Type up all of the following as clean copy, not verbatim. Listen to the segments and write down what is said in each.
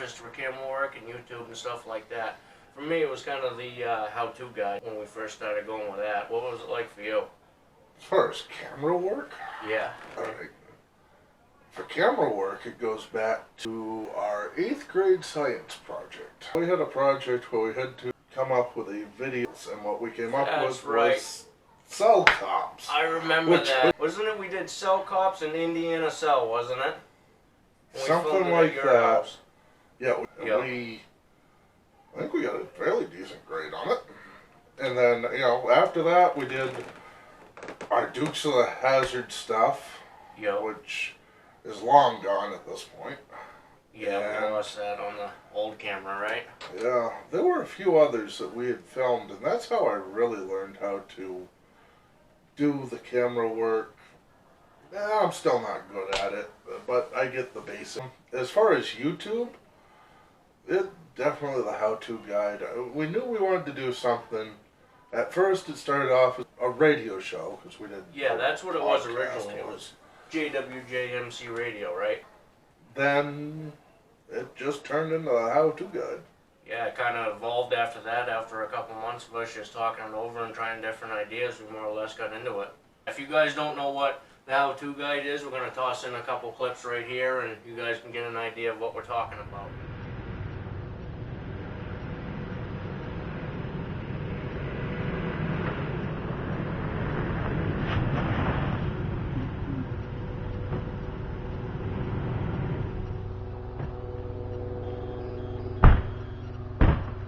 just for camera work and YouTube and stuff like that. For me, it was kind of the how-to guide when we first started going with that. What was it like for you? As far as camera work? Yeah. Alright. For camera work, it goes back to our 8th grade science project. We had a project where we had to come up with a video, and what we came up with was cell cops. I remember that. Wasn't it we did cell cops in Indiana Cell, wasn't it? Something like that. House. Yeah, I think we got a fairly decent grade on it. And then, after that, we did our Dukes of the Hazzard stuff, which is long gone at this point. Yeah, we lost that on the old camera, right? Yeah, there were a few others that we had filmed, and that's how I really learned how to do the camera work. I'm still not good at it, but I get the basics. As far as YouTube, definitely the how-to guide. We knew we wanted to do something. At first, it started off as a radio show, because we did. Yeah, that's what it was originally. It was JWJMC Radio, right? Then it just turned into a how-to guide. Yeah, it kind of evolved after that. After a couple months of us just talking it over and trying different ideas, we more or less got into it. If you guys don't know what the how-to guide is, we're going to toss in a couple clips right here, and you guys can get an idea of what we're talking about.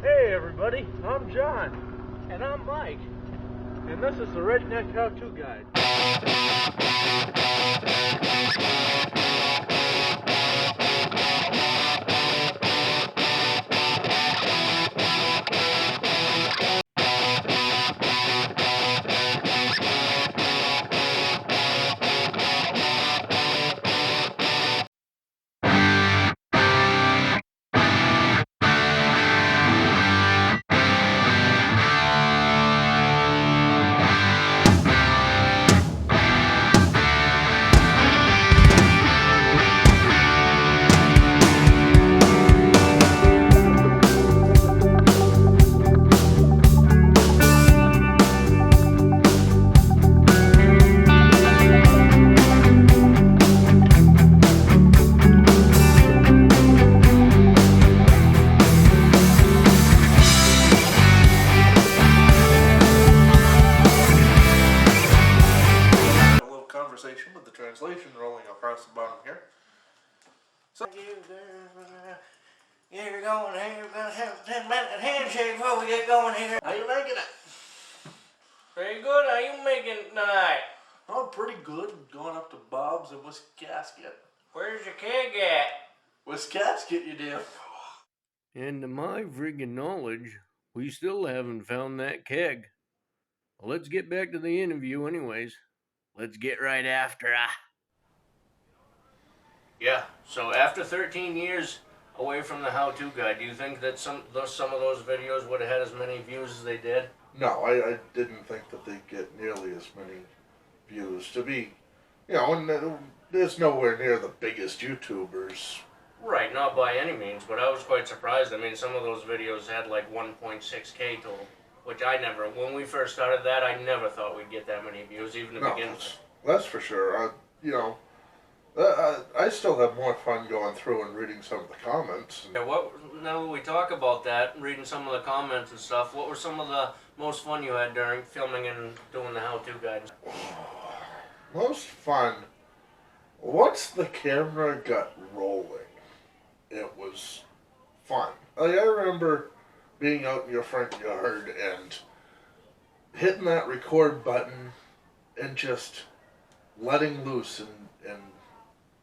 Hey everybody, I'm John. And I'm Mike. And this is the Redneck How-To Guide. With the translation rolling across the bottom here. So you're going here, we're gonna have a 10-minute handshake before we get going here. How you liking it? Very good. How you making it tonight? Oh, pretty good. Going up to Bob's and Wiscasket. Where's your keg at? Wiscasket, you do. And to my friggin' knowledge, we still haven't found that keg. Well, let's get back to the interview anyways. Let's get right after Yeah, so after 13 years away from the how-to guide, do you think that some of those videos would have had as many views as they did? No, I didn't think that they'd get nearly as many views. To be, and there's nowhere near the biggest YouTubers. Right, not by any means, but I was quite surprised. I mean, some of those videos had like 1.6K total. Which when we first started that, I never thought we'd get that many views, even to begin with. That's for sure. I still have more fun going through and reading some of the comments. Yeah, now that we talk about that, reading some of the comments and stuff, what were some of the most fun you had during filming and doing the how-to guides? Most fun? Once the camera got rolling, it was fun. I remember being out in your front yard and hitting that record button and just letting loose and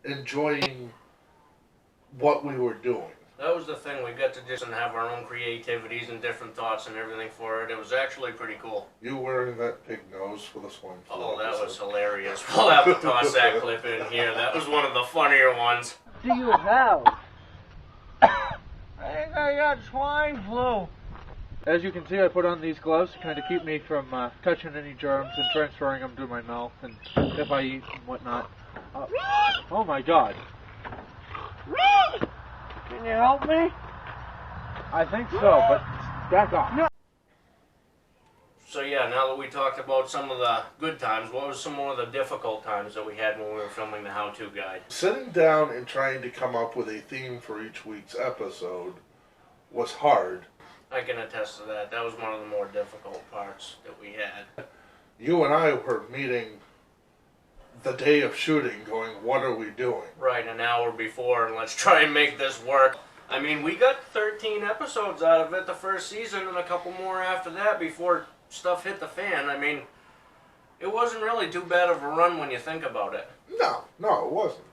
enjoying what we were doing. That was the thing. We got to just have our own creativities and different thoughts and everything for it. It was actually pretty cool. You wearing that pig nose for the swine flu. Oh, that was hilarious. We'll have to toss that clip in here. That was one of the funnier ones. Do you have? I think I got swine flu. As you can see, I put on these gloves to kind of keep me from touching any germs and transferring them to my mouth, and if I eat and whatnot. Oh my God. Okay. Can you help me? I think so, but back off. No. So yeah, now that we talked about some of the good times, what was some more of the difficult times that we had when we were filming the how-to guide? Sitting down and trying to come up with a theme for each week's episode was hard. I can attest to that. That was one of the more difficult parts that we had. You and I were meeting the day of shooting going, what are we doing? Right, an hour before, and let's try and make this work. I mean, we got 13 episodes out of it the first season and a couple more after that before stuff hit the fan. I mean, it wasn't really too bad of a run when you think about it. No, it wasn't.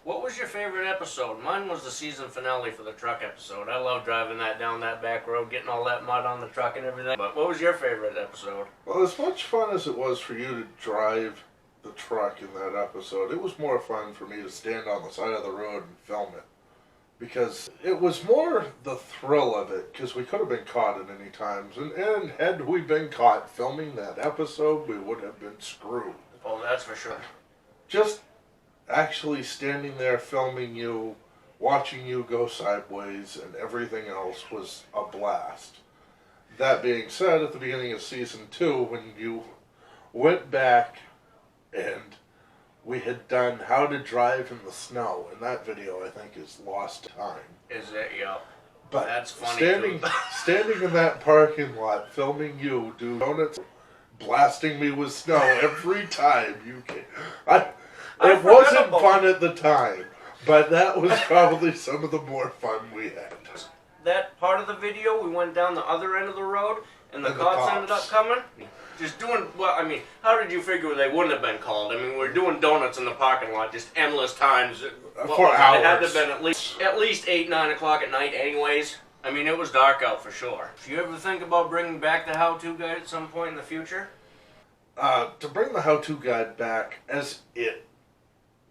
What was your favorite episode? Mine was the season finale for the truck episode. I love driving that down that back road, getting all that mud on the truck and everything. But what was your favorite episode? Well, as much fun as it was for you to drive the truck in that episode, it was more fun for me to stand on the side of the road and film it. Because it was more the thrill of it, because we could have been caught at any times. And had we been caught filming that episode, we would have been screwed. Oh, that's for sure. Just actually standing there filming you, watching you go sideways, and everything else was a blast. That being said, at the beginning of season 2, when you went back and we had done how to drive in the snow, and that video I think is lost time. Is it? Yeah. But that's funny. standing in that parking lot, filming you do donuts, blasting me with snow every time you came. It wasn't fun at the time, but that was probably some of the more fun we had. That part of the video, we went down the other end of the road, and the cops ended up coming. Just doing, well, I mean, how did you figure they wouldn't have been called? I mean, we were doing donuts in the parking lot just endless times. For hours. It had to have been at least 8, 9 o'clock at night anyways. I mean, it was dark out for sure. Do you ever think about bringing back the how-to guide at some point in the future? To bring the how-to guide back as it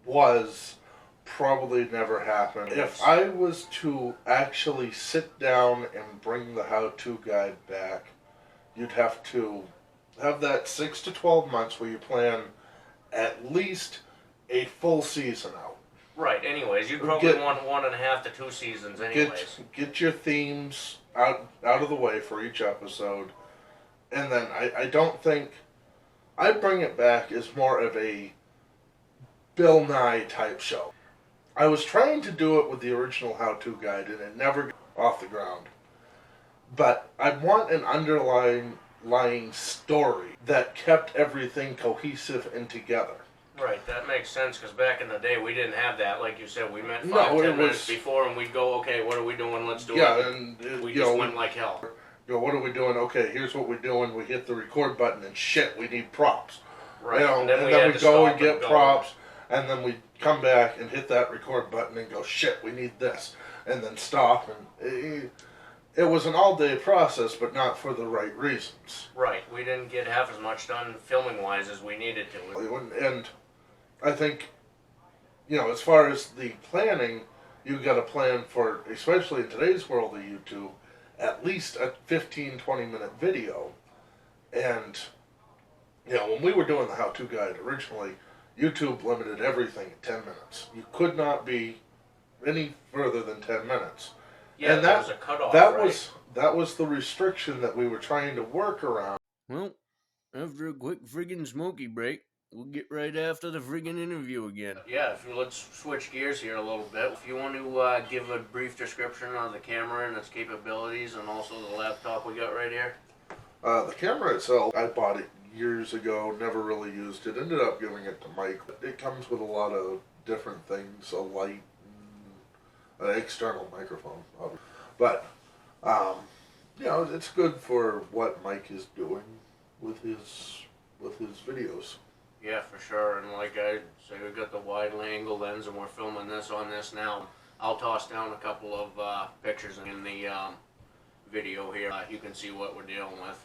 was probably never happened. If I was to actually sit down and bring the how-to guide back, you'd have to have that 6 to 12 months where you plan at least a full season out. Right, anyways, you'd probably want 1.5 to 2 seasons anyways. Get your themes out of the way for each episode. And then I don't think I'd bring it back as more of a Bill Nye type show. I was trying to do it with the original how-to guide and it never got off the ground. But I want an underlying story that kept everything cohesive and together. Right, that makes sense, because back in the day we didn't have that. Like you said, we met 5-10 minutes before and we'd go, okay, what are we doing? Let's do it. Yeah, and we just went like hell. What are we doing? Okay, here's what we're doing. We hit the record button and shit, we need props. Right, and then we go and get props, and then we come back and hit that record button and go, shit, we need this, and then stop. And it was an all-day process, but not for the right reasons. Right, we didn't get half as much done filming-wise as we needed to. And I think, as far as the planning, you got to plan for, especially in today's world of YouTube, at least a 15, 20-minute video. And, when we were doing the how-to guide originally, YouTube limited everything at 10 minutes. You could not be any further than 10 minutes. Yeah, and that was a cutoff, that was the restriction that we were trying to work around. Well, after a quick friggin' smoky break, we'll get right after the friggin' interview again. Yeah, let's switch gears here a little bit. If you want to give a brief description of the camera and its capabilities and also the laptop we got right here. The camera itself, I bought it years ago, never really used it, ended up giving it to Mike. It comes with a lot of different things, a light, an external microphone, obviously. But, it's good for what Mike is doing with his videos. Yeah, for sure. And like I say, we've got the wide angle lens, and we're filming this on this now. I'll toss down a couple of pictures in the video here. You can see what we're dealing with.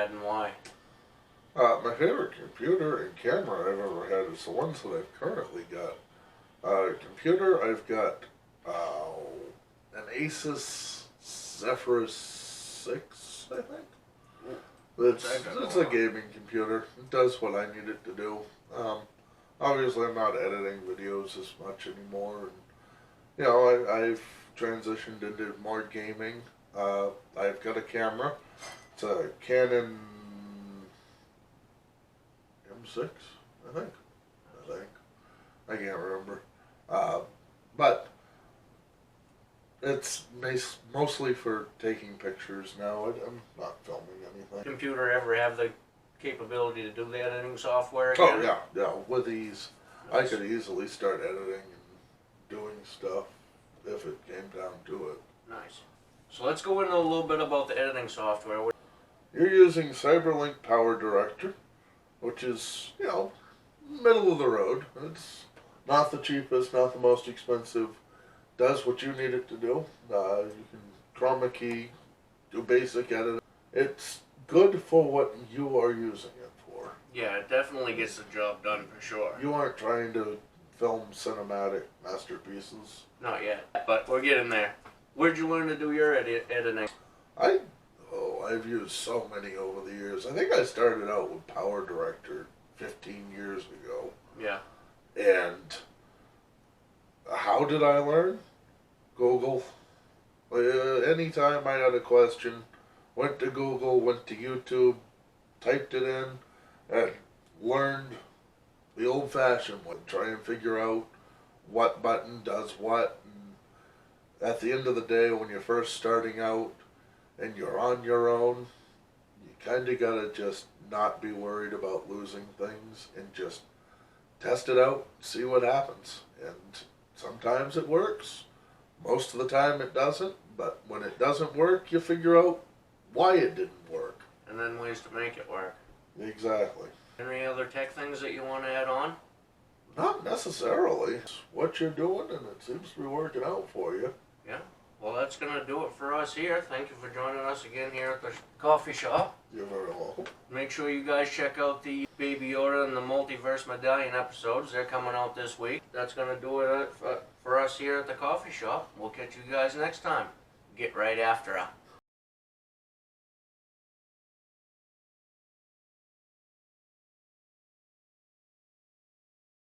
had and why? My favorite computer and camera I've ever had is the ones that I've currently got. Computer, I've got an Asus Zephyrus 6, I think. It's a gaming computer. It does what I need it to do. Obviously, I'm not editing videos as much anymore. And, you know, I've transitioned into more gaming. I've got a camera. It's a Canon M6, I think. I can't remember. But it's mostly for taking pictures now. I'm not filming anything. Computer ever have the capability to do the editing software Oh again? yeah. With ease, I could easily start editing and doing stuff if it came down to it. Nice. So let's go into a little bit about the editing software. You're using CyberLink Power Director, which is, you know, middle of the road. It's not the cheapest, not the most expensive. Does what you need it to do. You can chroma key, do basic editing. It's good for what you are using it for. Yeah, it definitely gets the job done for sure. You aren't trying to film cinematic masterpieces. Not yet, but we're getting there. Where'd you learn to do your editing? I've used so many over the years. I think I started out with Power Director 15 years ago. Yeah. And how did I learn? Google. Anytime I had a question, went to Google, went to YouTube, typed it in, and learned the old-fashioned way. Try and figure out what button does what. And at the end of the day, when you're first starting out and you're on your own, you kind of gotta just not be worried about losing things and just test it out, see what happens. And sometimes it works. Most of the time it doesn't. But when it doesn't work, you figure out why it didn't work. And then ways to make it work. Exactly. Any other tech things that you want to add on? Not necessarily. It's what you're doing, and it seems to be working out for you. Yeah. Well, that's going to do it for us here. Thank you for joining us again here at the coffee shop. You're very welcome. Make sure you guys check out the Baby Yoda and the Multiverse Medallion episodes. They're coming out this week. That's going to do it for us here at the coffee shop. We'll catch you guys next time. Get right after her.